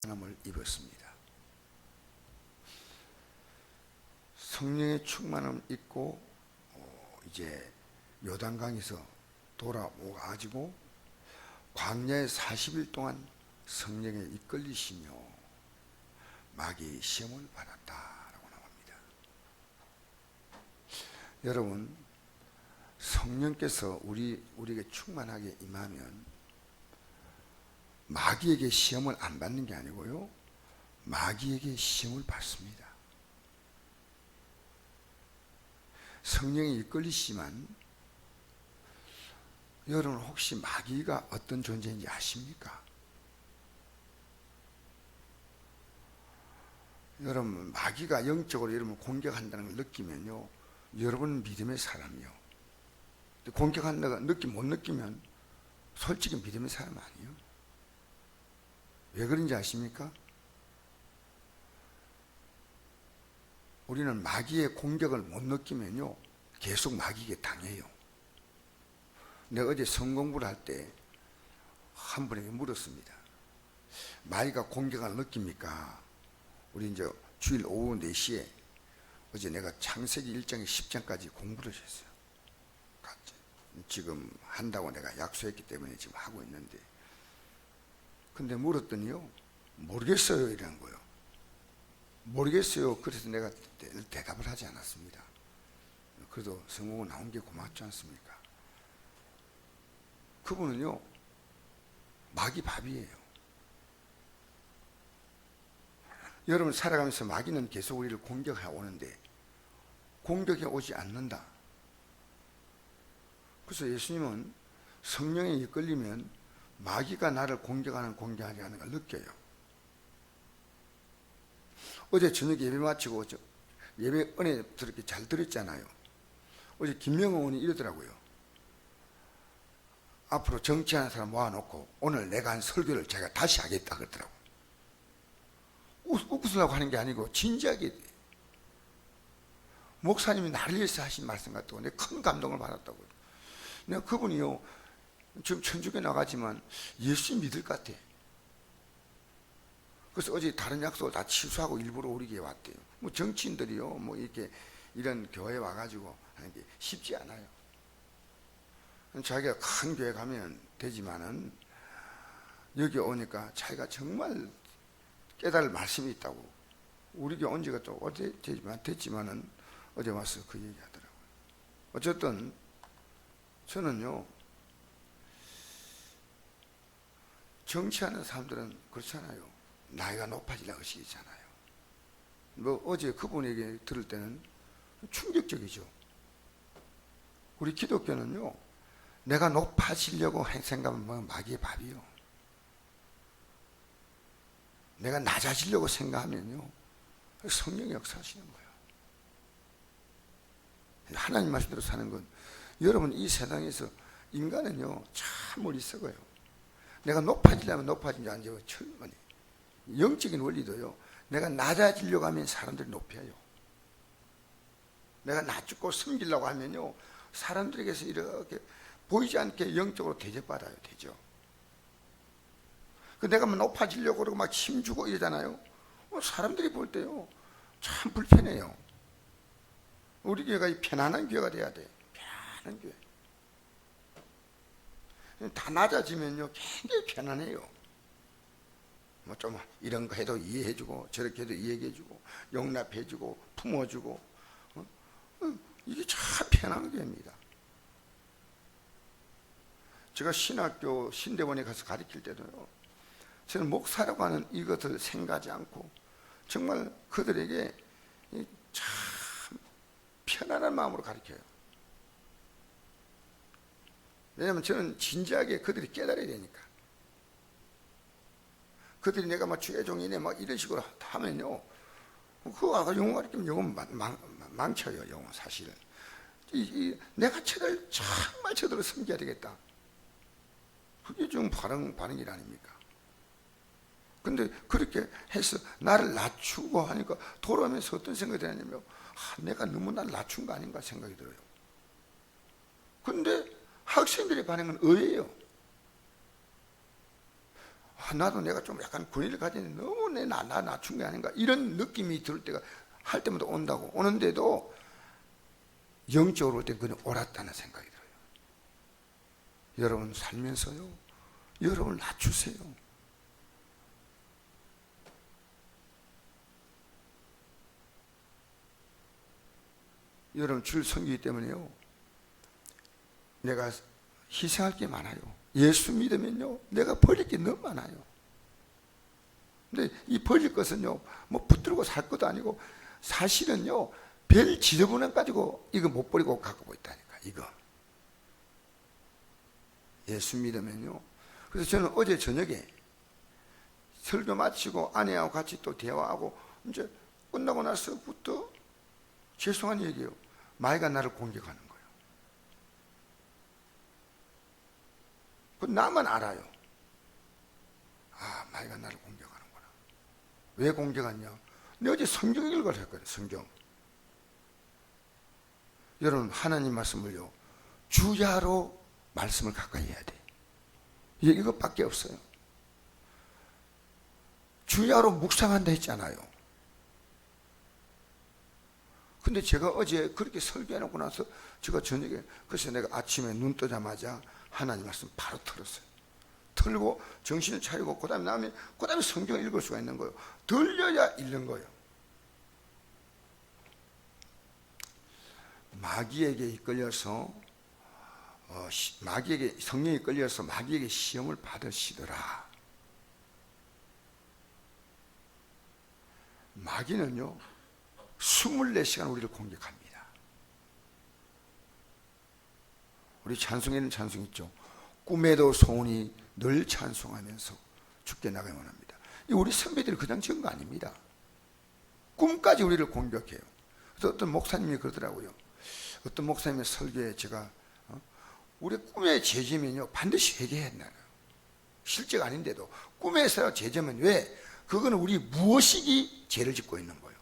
충만함을 입었습니다. 성령의 충만함을 입고 이제 요단강에서 돌아오가지고 광야에 40일 동안 성령에 이끌리시며 마귀의 시험을 받았다라고 나옵니다. 여러분, 성령께서 우리에게 충만하게 임하면 마귀에게 시험을 안 받는 게 아니고요, 마귀에게 시험을 받습니다. 성령에 이끌리시지만 여러분, 혹시 마귀가 어떤 존재인지 아십니까? 여러분, 마귀가 영적으로 여러분을 공격한다는 걸 느끼면요, 여러분은 믿음의 사람이요. 공격한다가 못 느끼면 솔직히 믿음의 사람 아니에요. 왜 그런지 아십니까? 우리는 마귀의 공격을 못 느끼면요, 계속 마귀에게 당해요. 내가 어제 성공부를 할 때 한 분에게 물었습니다. 마귀가 공격을 느낍니까? 우리 이제 주일 오후 4시에 어제 내가 창세기 1장에 10장까지 공부를 했어요. 지금 한다고 내가 약속했기 때문에 지금 하고 있는데, 근데 물었더니요, 모르겠어요 이라는 거예요. 모르겠어요. 그래서 내가 대답을 하지 않았습니다. 그래도 성공은 나온 게 고맙지 않습니까? 그분은요, 마귀 밥이에요. 여러분, 살아가면서 마귀는 계속 우리를 공격해 오는데 공격해 오지 않는다. 그래서 예수님은 성령에 이끌리면 마귀가 나를 공격하지 않는 걸 느껴요. 어제 저녁에 예배 마치고 예배 은혜 그렇게 잘 들었잖아요. 어제 김명호 의원이 이러더라고요. 앞으로 정치하는 사람 모아놓고 오늘 내가 한 설교를 제가 다시 하겠다 그러더라고요. 웃으려고 하는 게 아니고 진지하게 목사님이 나를 위해서 하신 말씀 같다고 내가 큰 감동을 받았다고요. 내가 그분이요, 지금 천주교 나가지만 예수 믿을 것 같아. 그래서 어제 다른 약속을 다 취소하고 일부러 우리 교회 왔대요. 뭐 정치인들이요, 뭐 이렇게 이런 교회에 와가지고 하는 게 쉽지 않아요. 자기가 큰 교회 가면 되지만은 여기 오니까 자기가 정말 깨달을 말씀이 있다고. 우리 교회 온 지가 또 됐지만은 어제 와서 그 얘기 하더라고요. 어쨌든 저는요, 정치하는 사람들은 그렇잖아요. 나이가 높아지려고 하시잖아요. 뭐 어제 그분에게 들을 때는 충격적이죠. 우리 기독교는요, 내가 높아지려고 생각하면 마귀의 밥이요. 내가 낮아지려고 생각하면요, 성령이 역사하시는 거예요. 하나님 말씀대로 사는 건, 여러분, 이 세상에서 인간은요, 참 머리 썩어요. 내가 높아지려면 높아진지 안 되고, 철머니 영적인 원리도요, 내가 낮아지려고 하면 사람들이 높여요. 내가 낮추고 섬기려고 하면요, 사람들에게서 이렇게 보이지 않게 영적으로 대접받아요. 되죠. 내가 높아지려고 그러고 막 힘주고 이러잖아요. 사람들이 볼 때요, 참 불편해요. 우리 교회가 편안한 교회가 돼야 돼. 편안한 교회. 다 낮아지면요, 굉장히 편안해요. 뭐 좀 이런 거 해도 이해해주고 저렇게 해도 이해해주고 용납해주고 품어주고, 이게 참 편안한 교회입니다. 제가 신학교 신대원에 가서 가르칠 때도요, 저는 목사라고 하는 이것을 생각하지 않고 정말 그들에게 참 편안한 마음으로 가르쳐요. 왜냐하면 저는 진지하게 그들이 깨달아야 되니까. 그들이 내가 막 주의 종이네 막 이런 식으로 하면요, 그거 아까 영어 가르치면 영어 망쳐요. 영어 사실은. 내가 저들 정말 저들을 섬겨야 되겠다. 그게 좀 반응일 아닙니까? 근데 그렇게 해서 나를 낮추고 하니까 돌아오면서 어떤 생각이 드냐면, 내가 너무 나를 낮춘 거 아닌가 생각이 들어요. 근데 학생들의 반응은 의외예요. 나도 내가 좀 약간 권위를 가지니 너무 나 낮춘 게 아닌가 이런 느낌이 들 때가 할 때마다 온다고. 오는데도 영적으로 올 때 그냥 옳았다는 생각이 들어요. 여러분 살면서요, 여러분을 낮추세요. 여러분 줄 섬기기 때문에요, 내가 희생할 게 많아요. 예수 믿으면요, 내가 버릴 게 너무 많아요. 근데 이 버릴 것은요, 뭐 붙들고 살 것도 아니고, 사실은요, 별 지저분함 가지고 이거 못 버리고 갖고 있다니까, 이거. 예수 믿으면요. 그래서 저는 어제 저녁에 설교 마치고 아내하고 같이 또 대화하고, 이제 끝나고 나서부터 죄송한 얘기예요. 마귀가 나를 공격하는 거예요. 그 나만 알아요. 아, 마귀가 나를 공격하는구나. 왜 공격하냐? 내가 어제 성경 읽으라 했거든요. 성경. 여러분 하나님 말씀을요, 주야로 말씀을 가까이 해야 돼. 이것밖에 없어요. 주야로 묵상한다 했잖아요. 근데 제가 어제 그렇게 설교해놓고 나서 제가 저녁에, 그래서 내가 아침에 눈 뜨자마자 하나님 말씀 바로 틀었어요. 틀고 정신을 차리고 그 다음에 성경을 읽을 수가 있는 거예요. 들려야 읽는 거예요. 마귀에게 이끌려서 성령이 끌려서 마귀에게 시험을 받으시더라. 마귀는요 24시간 우리를 공격합니다. 우리 찬송에는 찬송 있죠. 꿈에도 소원이 늘 찬송하면서 주께 나가기 원합니다. 우리 선배들이 그냥 지은 거 아닙니다. 꿈까지 우리를 공격해요. 그래서 어떤 목사님이 그러더라고요. 어떤 목사님의 설교에 제가 우리 꿈에 죄지면요 반드시 회개했나요? 실제가 아닌데도 꿈에서 죄지면 왜? 그거는 우리 무의식이 죄를 짓고 있는 거예요.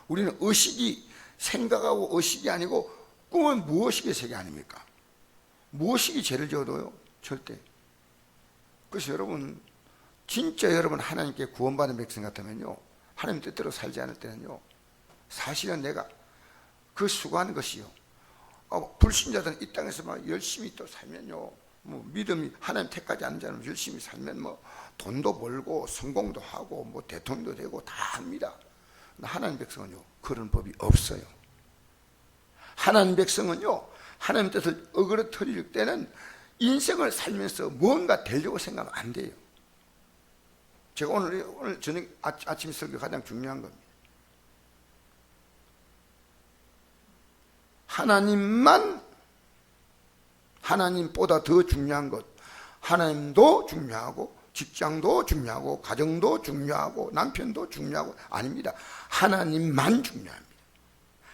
우리는 의식이 생각하고 의식이 아니고, 꿈은 무의식의 세계 아닙니까? 무의식이 죄를 지어도요 절대. 그래서 여러분 진짜 여러분 하나님께 구원받은 백성 같으면요, 하나님 뜻대로 살지 않을 때는요, 사실은 내가 그 수고하는 것이요, 불신자들은 이 땅에서 막 열심히 또 살면요, 뭐 믿음이 하나님 택하지 않은 자는 열심히 살면 뭐 돈도 벌고 성공도 하고 뭐 대통령도 되고 다 합니다. 하나님 백성은요 그런 법이 없어요. 하나님 백성은요 하나님 뜻을 어그러뜨릴 때는 인생을 살면서 뭔가 되려고 생각하면 안 돼요. 제가 오늘 저녁 아침 설교 가장 중요한 겁니다. 하나님보다 더 중요한 것, 하나님도 중요하고 직장도 중요하고 가정도 중요하고 남편도 중요하고 아닙니다. 하나님만 중요합니다.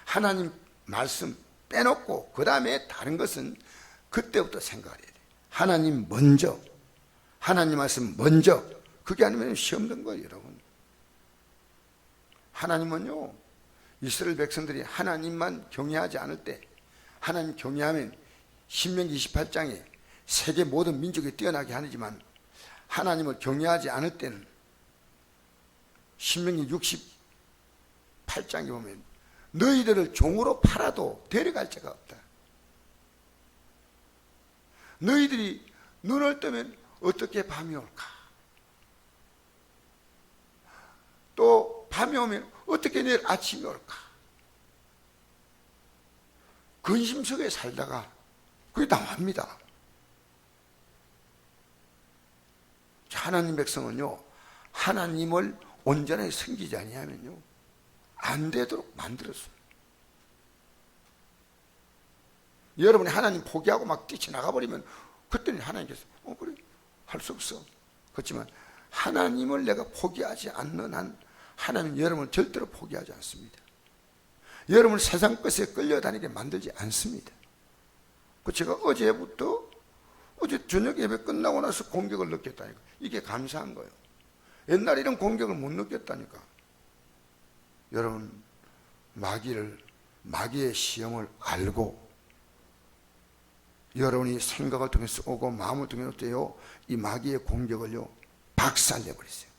하나님 말씀 빼놓고 그 다음에 다른 것은 그때부터 생각을 해야 돼요. 하나님 먼저, 하나님 말씀 먼저. 그게 아니면 시험 든 거예요, 여러분. 하나님은요, 이스라엘 백성들이 하나님만 경외하지 않을 때, 하나님 경외하면 신명기 28장에 세계 모든 민족이 뛰어나게 하지만, 하나님을 경외하지 않을 때는 신명기 68장에 보면 너희들을 종으로 팔아도 데려갈 자가 없다. 너희들이 눈을 뜨면 어떻게 밤이 올까? 또 밤이 오면 어떻게 내일 아침이 올까? 근심 속에 살다가 그게 당합니다. 하나님 백성은요, 하나님을 온전하게 섬기지 아니하면요 안 되도록 만들었어요. 여러분이 하나님 포기하고 막 뛰쳐나가 버리면 그때는 하나님께서 그래 할 수 없어. 그렇지만 하나님을 내가 포기하지 않는 한 하나님은 여러분을 절대로 포기하지 않습니다. 여러분을 세상 것에 끌려다니게 만들지 않습니다. 제가 어제부터 어제 저녁 예배 끝나고 나서 공격을 느꼈다니까. 이게 감사한 거예요. 옛날에 이런 공격을 못 느꼈다니까. 여러분 마귀의 시험을 알고 여러분이 생각을 통해서 오고 마음을 통해서 이 마귀의 공격을요 박살내버렸어요.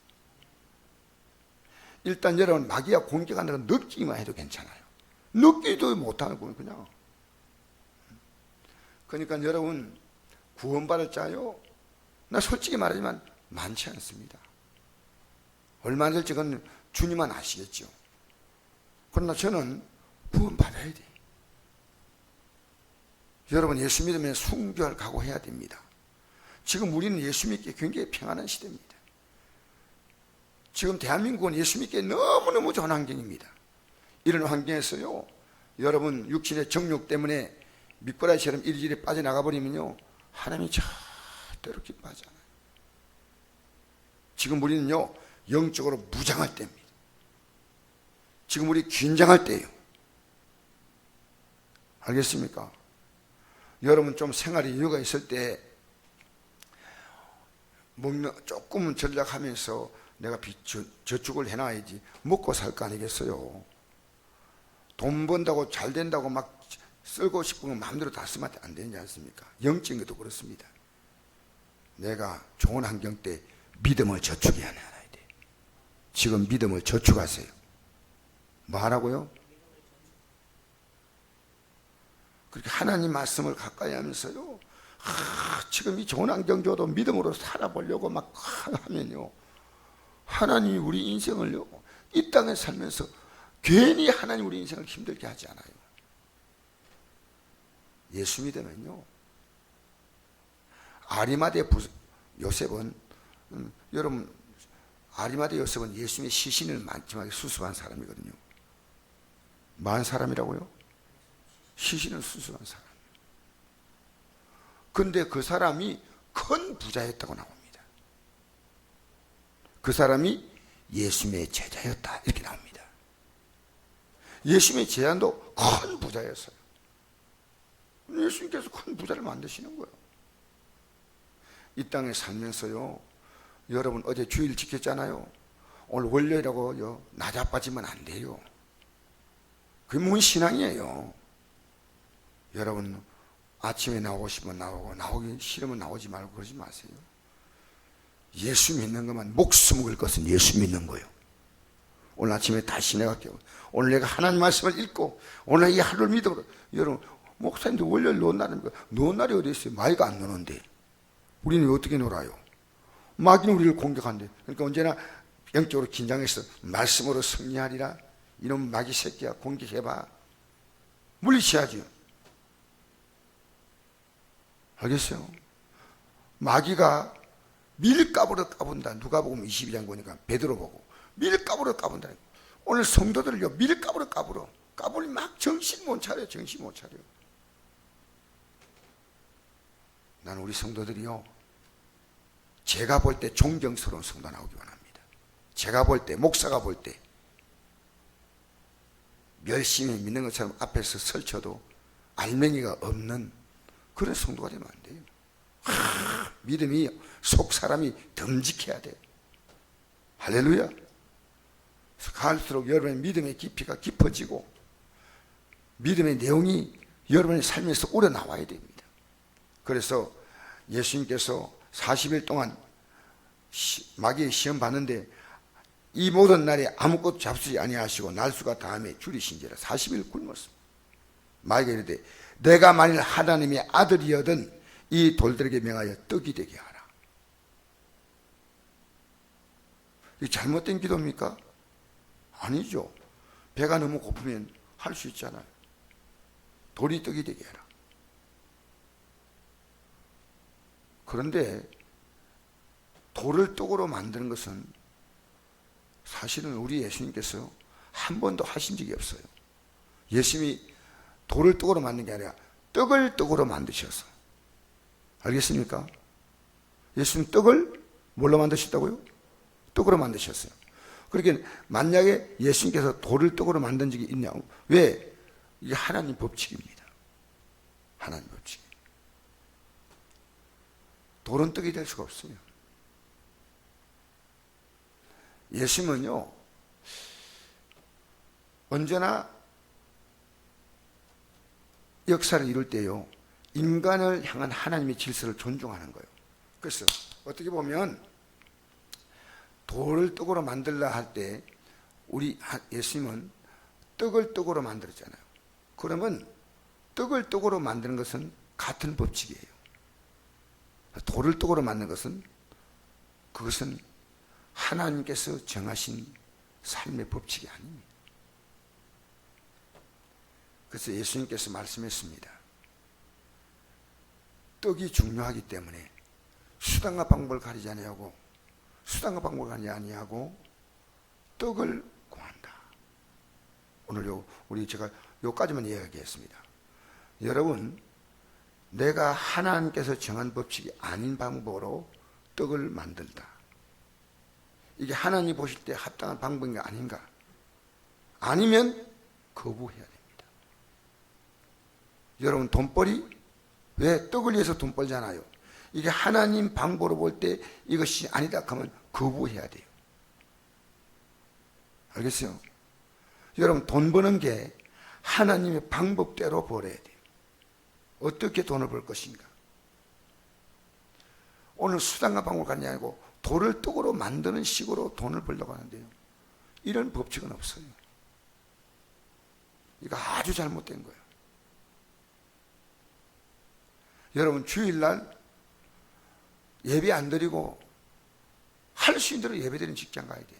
일단 여러분, 마귀가 공격하는 거 느끼기만 해도 괜찮아요. 느끼지도 못하고 그냥. 그러니까 여러분, 구원받을 자요, 나 솔직히 말하지만 많지 않습니다. 얼마나 될지 그건 주님만 아시겠죠. 그러나 저는 구원받아야 돼. 여러분, 예수 믿으면 순교할 각오해야 됩니다. 지금 우리는 예수 믿기에 굉장히 평안한 시대입니다. 지금 대한민국은 예수 믿기에 너무너무 좋은 환경입니다. 이런 환경에서요, 여러분 육신의 정욕 때문에 미꾸라지처럼 이리저리 빠져나가 버리면요, 하나님이 절대로 기뻐하지 않아요. 지금 우리는요, 영적으로 무장할 때입니다. 지금 우리 긴장할 때예요. 알겠습니까? 여러분 좀 생활에 여유가 있을 때 먹는 조금은 전략하면서 내가 저축을 해놔야지 먹고 살 거 아니겠어요. 돈 번다고 잘 된다고 막 쓰고 싶은 건 마음대로 다 쓰면 안 되지 않습니까? 영적인 것도 그렇습니다. 내가 좋은 환경 때 믿음을 저축해야 돼. 지금 믿음을 저축하세요. 뭐 하라고요? 그렇게 하나님 말씀을 가까이 하면서요, 지금 이 좋은 환경 줘도 믿음으로 살아보려고 막 하면요, 하나님이 우리 인생을요, 이 땅에 살면서 괜히 하나님 우리 인생을 힘들게 하지 않아요. 예수 믿으면요, 아리마대 요셉은, 여러분, 아리마대 요셉은 예수님의 시신을 마지막에 수습한 사람이거든요. 뭐한 사람이라고요? 시신을 수습한 사람. 근데 그 사람이 큰 부자였다고 나옵니다. 그 사람이 예수님의 제자였다, 이렇게 나옵니다. 예수님의 제자도 큰 부자였어요. 예수님께서 큰 부자를 만드시는 거예요. 이 땅에 살면서요, 여러분 어제 주일 지켰잖아요. 오늘 월요일이라고 나자빠지면 안 돼요. 그게 뭔 신앙이에요. 여러분 아침에 나오고 싶으면 나오고, 나오기 싫으면 나오지 말고 그러지 마세요. 예수 믿는 것만, 목숨을 걸 것은 예수 믿는 거예요. 오늘 아침에 다시 내가 오늘 내가 하나님 말씀을 읽고 오늘 이 하루를 믿음으로, 여러분 목사님들 월요일 노날입니까? 노날이 어디 있어요? 마귀가 안 노는데 우리는 어떻게 놀아요? 마귀는 우리를 공격한대. 그러니까 언제나 영적으로 긴장해서 말씀으로 승리하리라. 이놈 마귀 새끼야, 공격해봐. 물리쳐야죠. 알겠어요? 마귀가 밀가부로 까본다. 누가복음 22장 보니까 베드로 보고 밀가부로 까본다. 오늘 성도들을요, 밀가부로 까불어. 까불이 막 정신 못 차려. 정신 못 차려. 나는 우리 성도들이요, 제가 볼 때 존경스러운 성도 나오기 원합니다. 제가 볼 때, 목사가 볼 때 열심히 믿는 것처럼 앞에서 설쳐도 알맹이가 없는 그런 성도가 되면 안 돼요. 믿음이 속 사람이 듬직해야 돼요. 할렐루야. 갈수록 여러분의 믿음의 깊이가 깊어지고 믿음의 내용이 여러분의 삶에서 우러나와야 됩니다. 그래서 예수님께서 40일 동안 마귀의 시험 받는데 이 모든 날에 아무것도 잡수지 아니하시고 날수가 다음에 줄이신지라 40일 굶었습니다. 마귀가 이르되 내가 만일 하나님의 아들이여든 이 돌들에게 명하여 떡이 되게 하라. 이게 잘못된 기도입니까? 아니죠. 배가 너무 고프면 할 수 있잖아요. 돌이 떡이 되게 하라. 그런데 돌을 떡으로 만드는 것은 사실은 우리 예수님께서 한 번도 하신 적이 없어요. 예수님이 돌을 떡으로 만든 게 아니라 떡을 떡으로 만드셔서. 알겠습니까? 예수님 떡을 뭘로 만드셨다고요? 떡으로 만드셨어요. 그러니까 만약에 예수님께서 돌을 떡으로 만든 적이 있냐고. 왜? 이게 하나님 법칙입니다. 하나님 법칙. 돌은 떡이 될 수가 없어요. 예수님은요, 언제나 역사를 이룰 때요, 인간을 향한 하나님의 질서를 존중하는 거예요. 그래서 어떻게 보면 돌을 떡으로 만들라 할 때 우리 예수님은 떡을 떡으로 만들었잖아요. 그러면 떡을 떡으로 만드는 것은 같은 법칙이에요. 돌을 떡으로 만드는 것은 그것은 하나님께서 정하신 삶의 법칙이 아닙니다. 그래서 예수님께서 말씀했습니다. 떡이 중요하기 때문에 수단과 방법을 가리지 아니하고 수단과 방법을 가리지 아니하고 떡을 구한다. 오늘 제가 요까지만 이야기했습니다. 여러분, 내가 하나님께서 정한 법칙이 아닌 방법으로 떡을 만들다. 이게 하나님 보실 때 합당한 방법이 아닌가? 아니면 거부해야 됩니다. 여러분, 돈벌이? 왜 떡을 위해서 돈 벌잖아요. 이게 하나님 방법으로 볼 때 이것이 아니다 하면 거부해야 돼요. 알겠어요? 여러분, 돈 버는 게 하나님의 방법대로 벌어야 돼요. 어떻게 돈을 벌 것인가? 오늘 수단과 방법을 갖는 게 아니고 돌을 떡으로 만드는 식으로 돈을 벌려고 하는데요. 이런 법칙은 없어요. 이거 아주 잘못된 거예요. 여러분, 주일날 예배 안 드리고 할 수 있는 대로 예배 드리는 직장 가야 돼.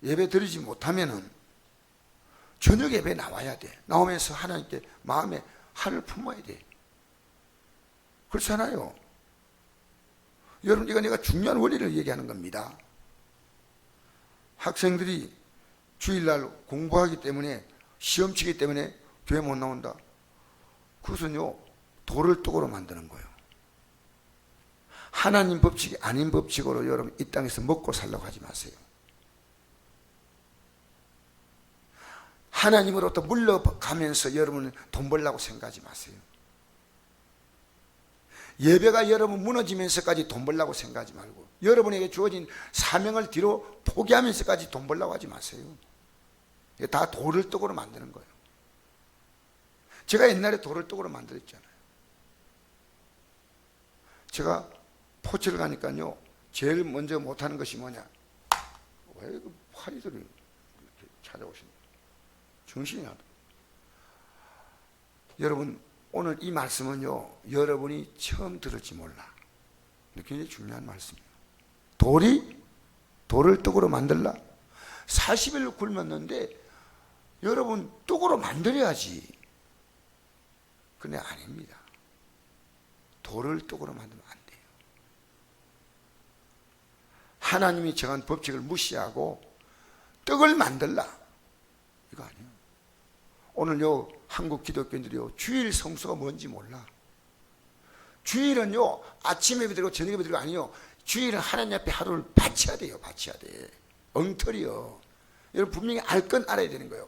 예배 드리지 못하면은 저녁 예배 나와야 돼. 나오면서 하나님께 마음에 한을 품어야 돼. 그렇잖아요. 여러분, 이거 내가 중요한 원리를 얘기하는 겁니다. 학생들이 주일날 공부하기 때문에 시험 치기 때문에 교회 못 나온다. 그것은요, 돌을 떡으로 만드는 거예요. 하나님 법칙이 아닌 법칙으로 여러분 이 땅에서 먹고 살려고 하지 마세요. 하나님으로부터 물러가면서 여러분은 돈 벌려고 생각하지 마세요. 예배가 여러분 무너지면서까지 돈 벌려고 생각하지 말고 여러분에게 주어진 사명을 뒤로 포기하면서까지 돈 벌려고 하지 마세요. 이게 다 돌을 떡으로 만드는 거예요. 제가 옛날에 돌을 떡으로 만들었잖아요. 제가 포철을 가니까요, 제일 먼저 못하는 것이 뭐냐? 왜 그 파리들을 이렇게 찾아오신다? 정신이 나다. 여러분, 오늘 이 말씀은요, 여러분이 처음 들을지 몰라. 굉장히 중요한 말씀이에요. 돌을 떡으로 만들라? 40일 굶었는데 여러분 떡으로 만들어야지. 근데 아닙니다. 돌을 떡으로 만들면 안 돼요. 하나님이 정한 법칙을 무시하고 떡을 만들라, 이거 아니에요. 오늘요, 한국 기독교인들이요, 주일 성수가 뭔지 몰라. 주일은요, 아침 예배 드리고 저녁 예배 드리고 아니요. 주일은 하나님 앞에 하루를 바쳐야 돼요. 바쳐야 돼. 엉터리요. 여러분, 분명히 알 건 알아야 되는 거예요.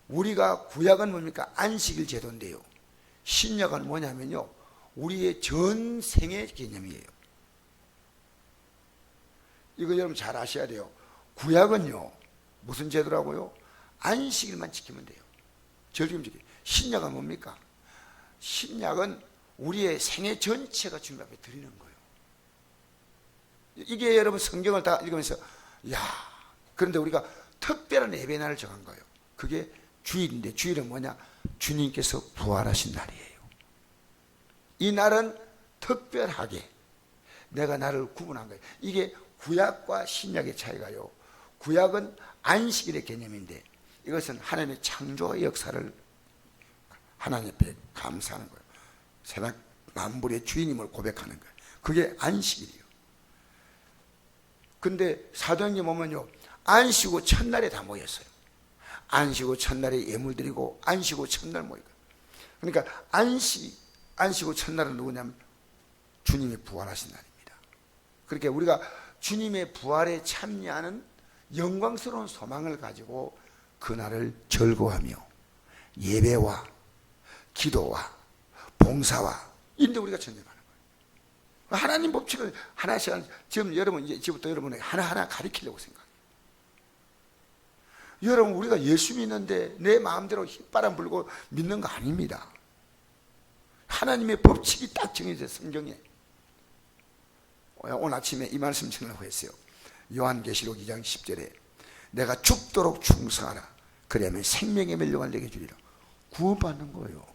우리가 구약은 뭡니까? 안식일 제도인데요. 신약은 뭐냐면요, 우리의 전생의 개념이에요. 이거 여러분 잘 아셔야 돼요. 구약은요, 무슨 제도라고요? 안식일만 지키면 돼요. 절기만 지키면. 신약은 뭡니까? 신약은 우리의 생애 전체가 주님 앞에 드리는 거예요. 이게 여러분 성경을 다 읽으면서, 야, 그런데 우리가 특별한 예배 날을 정한 거예요. 그게 주일인데, 주일은 뭐냐? 주님께서 부활하신 날이에요. 이 날은 특별하게 내가 나를 구분한 거예요. 이게 구약과 신약의 차이가요, 구약은 안식일의 개념인데 이것은 하나님의 창조의 역사를 하나님 앞에 감사하는 거예요. 세상 만물의 주인임을 고백하는 거예요. 그게 안식일이에요. 근데 사도행전 보면요, 안식후 첫날에 다 모였어요. 안식후 첫날에 예물 드리고 안식후 첫날 모이고. 그러니까 안식후 첫날은 누구냐면 주님이 부활하신 날입니다. 그렇게 우리가 주님의 부활에 참여하는 영광스러운 소망을 가지고 그날을 즐거워하며 예배와 기도와 봉사와 이런데 우리가 전념하는 거예요. 하나님 법칙을 하나씩 지금 여러분, 이제부터 여러분에게 하나하나 가르치려고 생각해요. 여러분, 우리가 예수 믿는데 내 마음대로 휘바람 불고 믿는 거 아닙니다. 하나님의 법칙이 딱 정해져 있어요. 성경에. 오늘 아침에 이 말씀 전하려고 했어요. 요한계시록 2장 10절에 내가 죽도록 충성하라. 그러면 생명의 멸류관을 내게 주리라. 구원받는 거예요.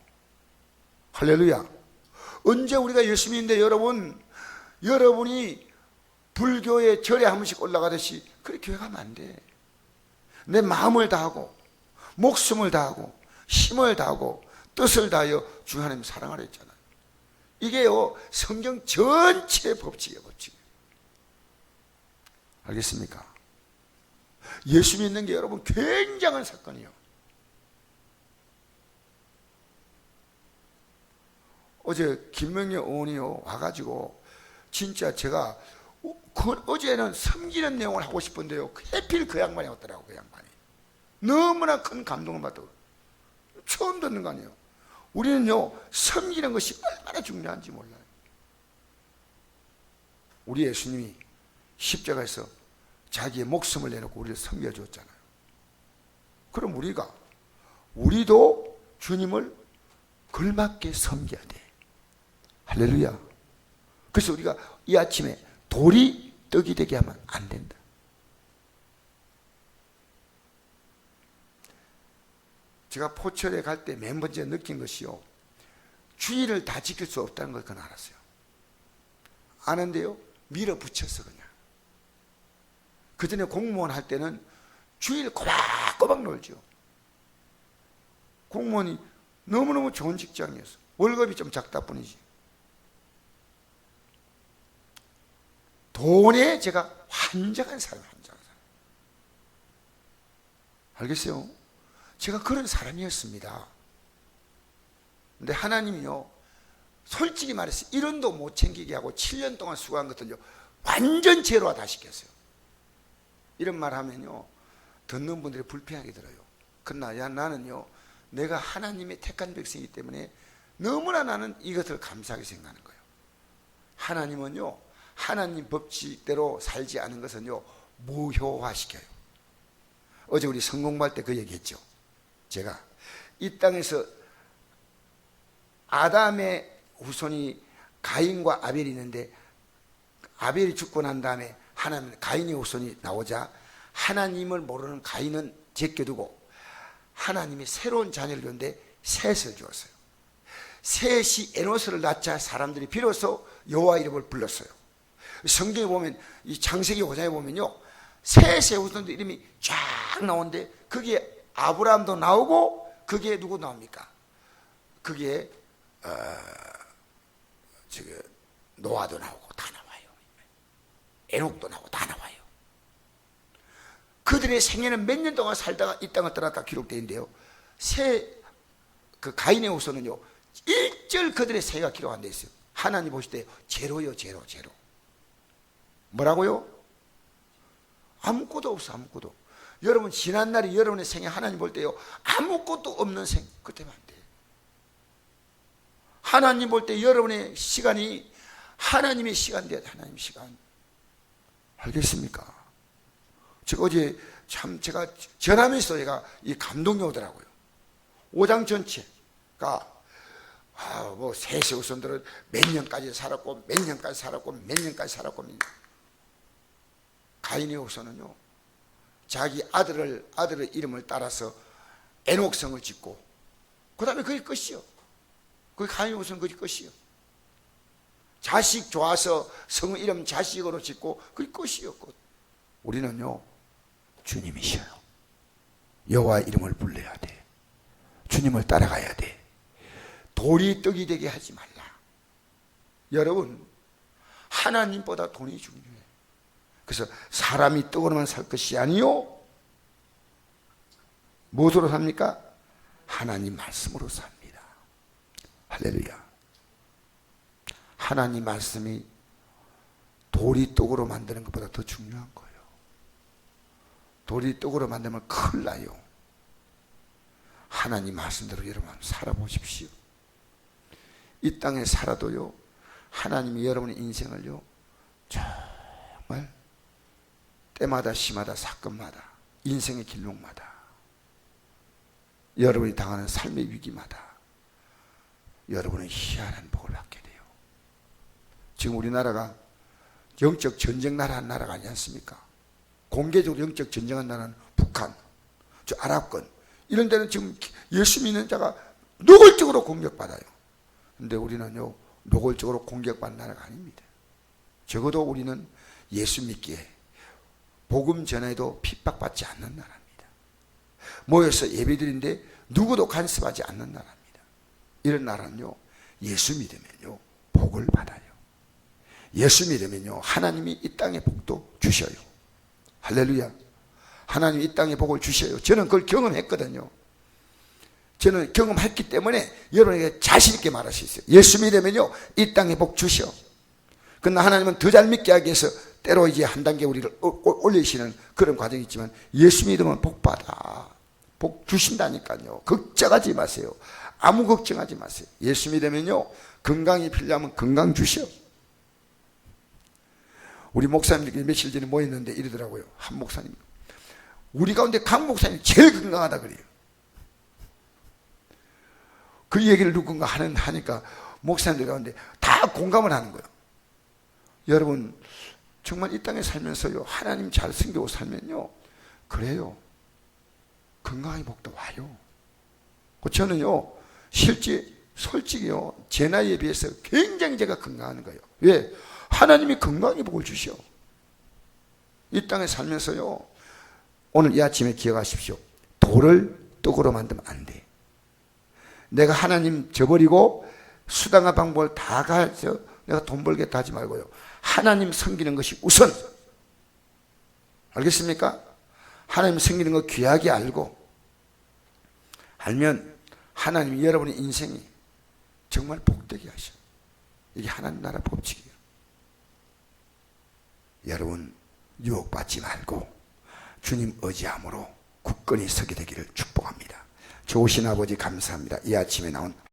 할렐루야. 언제 우리가 예수 믿는데 여러분이 불교의 절에 한 번씩 올라가듯이 그렇게 교회 가면 안 돼. 내 마음을 다하고 목숨을 다하고 힘을 다하고 뜻을 다하여 주 하나님 사랑하라 했잖아요. 이게요 성경 전체의 법칙이에요. 법칙. 알겠습니까? 예수 믿는 게 여러분 굉장한 사건이에요. 어제 김명래 의원이요 와가지고 진짜 제가 어제는 섬기는 내용을 하고 싶은데요 해필 그 양반이 왔더라고. 그 양반이 너무나 큰 감동을 받더라고요. 처음 듣는 거 아니에요. 우리는요 섬기는 것이 얼마나 중요한지 몰라요. 우리 예수님이 십자가에서 자기의 목숨을 내놓고 우리를 섬겨줬잖아요. 그럼 우리도 주님을 걸맞게 섬겨야 돼. 할렐루야. 그래서 우리가 이 아침에 돌이 떡이 되게 하면 안 된다. 제가 포철에 갈 때 맨 번째 느낀 것이요 주의를 다 지킬 수 없다는 걸 그건 알았어요. 아는데요 밀어붙였어. 그냥 그전에 공무원 할 때는 주의를 꼬박꼬박 놀죠. 공무원이 너무너무 좋은 직장이었어. 월급이 좀 작다 뿐이지. 돈에 제가 환장한 사람. 알겠어요? 제가 그런 사람이었습니다. 근데 하나님이요 솔직히 말해서 1원도 못 챙기게 하고 7년 동안 수고한 것들요 완전 제로화 다 시켰어요. 이런 말 하면요 듣는 분들이 불편하게 들어요. 그러나 나는요 내가 하나님의 택한 백성이기 때문에 너무나 나는 이것을 감사하게 생각하는 거예요. 하나님은요 하나님 법칙대로 살지 않은 것은요 무효화시켜요. 어제 우리 성공할 때 그 얘기했죠. 제가 이 땅에서 아담의 후손이 가인과 아벨이 있는데 아벨이 죽고 난 다음에 하나님 가인의 후손이 나오자 하나님을 모르는 가인은 제껴두고 하나님이 새로운 자녀를 줬는데 셋을 주었어요. 셋이 에노스를 낳자 사람들이 비로소 여호와 이름을 불렀어요. 성경에 보면 이 창세기 5장에 보면요 셋의 후손들 이름이 쫙 나오는데 거기에 아브라함도 나오고 거기에 누구 나옵니까? 거기에 노아도 나오고 다 나와요. 에녹도 나오고 다 나와요. 그들의 생애는 몇 년 동안 살다가 이 땅을 떠났다 기록되어 있는데요 그 가인의 후손은요 1절 그들의 생애가 기록 안 되어 있어요. 하나님 보실 때 제로요. 제로. 뭐라고요? 아무것도 없어. 아무것도. 여러분 지난날이 여러분의 생애 하나님 볼 때요 아무것도 없는 생 그때면 안 돼. 하나님 볼 때 여러분의 시간이 하나님의 시간 돼야 돼. 하나님 시간. 알겠습니까? 제가 어제 참 제가 전하면서 제가 이 감동이 오더라고요. 5장 전체가 뭐 셋의 후손들은 몇 년까지 살았고 몇 년까지 살았고 몇 년까지 살았고 가인의 후손은요 자기 아들의 이름을 따라서 에녹성을 짓고 그 다음에 그게 끝이요. 그 가인의 후손은 그게 끝이요. 자식 좋아서 성 이름 자식으로 짓고 그게 끝이요. 끝. 우리는요 주님이셔요. 여호와 이름을 불러야 돼. 주님을 따라가야 돼. 돌이 떡이 되게 하지 말라. 여러분 하나님보다 돈이 중요해. 그래서 사람이 떡으로만 살 것이 아니요 무엇으로 삽니까? 하나님 말씀으로 삽니다. 할렐루야. 하나님 말씀이 돌이 떡으로 만드는 것보다 더 중요한 거예요. 돌이 떡으로 만들면 큰일 나요. 하나님 말씀대로 여러분 살아보십시오. 이 땅에 살아도요 하나님이 여러분의 인생을요 정말 때마다 시마다 사건마다 인생의 길목마다 여러분이 당하는 삶의 위기마다 여러분은 희한한 복을 받게 돼요. 지금 우리나라가 영적 전쟁 나라 한 나라가 아니지 않습니까? 공개적으로 영적 전쟁한 나라는 북한, 저 아랍권 이런 데는 지금 예수 믿는 자가 노골적으로 공격받아요. 근데 우리는요, 노골적으로 공격받는 나라가 아닙니다. 적어도 우리는 예수 믿기에 복음 전에도 핍박받지 않는 나라입니다. 모여서 예배드리는데 누구도 간섭하지 않는 나라입니다. 이런 나라는요, 예수 믿으면요 복을 받아요. 예수 믿으면요 하나님이 이 땅에 복도 주셔요. 할렐루야. 하나님이 이 땅에 복을 주셔요. 저는 그걸 경험했거든요. 저는 경험했기 때문에 여러분에게 자신 있게 말할 수 있어요. 예수 믿으면요 이 땅에 복 주셔. 그러나 하나님은 더 잘 믿게 하기 위해서 때로 이제 한 단계 우리를 올리시는 그런 과정이 있지만, 예수 믿으면 복 받아. 복 주신다니까요. 걱정하지 마세요. 아무 걱정하지 마세요. 예수 믿으면요 건강이 필요하면 건강 주셔. 우리 목사님들끼리 며칠 전에 모였는데 이러더라고요. 한 목사님, 우리 가운데 강 목사님 제일 건강하다 그래요. 그 얘기를 누군가 하니까 목사님들 가운데 다 공감을 하는 거예요. 여러분, 정말 이 땅에 살면서요 하나님 잘 섬기고 살면요 그래요, 건강의 복도 와요. 저는요 실제 솔직히요 제 나이에 비해서 굉장히 제가 건강한 거예요. 왜? 하나님이 건강의 복을 주셔. 이 땅에 살면서요, 오늘 이 아침에 기억하십시오. 돌을 떡으로 만들면 안 돼. 내가 하나님 저버리고 수단과 방법을 다 가져 내가 돈 벌겠다 하지 말고요, 하나님 섬기는 것이 우선. 알겠습니까? 하나님 섬기는 거 귀하게 알면 하나님이 여러분의 인생이 정말 복되게 하셔. 이게 하나님 나라 법칙이에요. 여러분, 유혹받지 말고 주님 의지함으로 굳건히 서게 되기를 축복합니다. 좋으신 아버지 감사합니다. 이 아침에 나온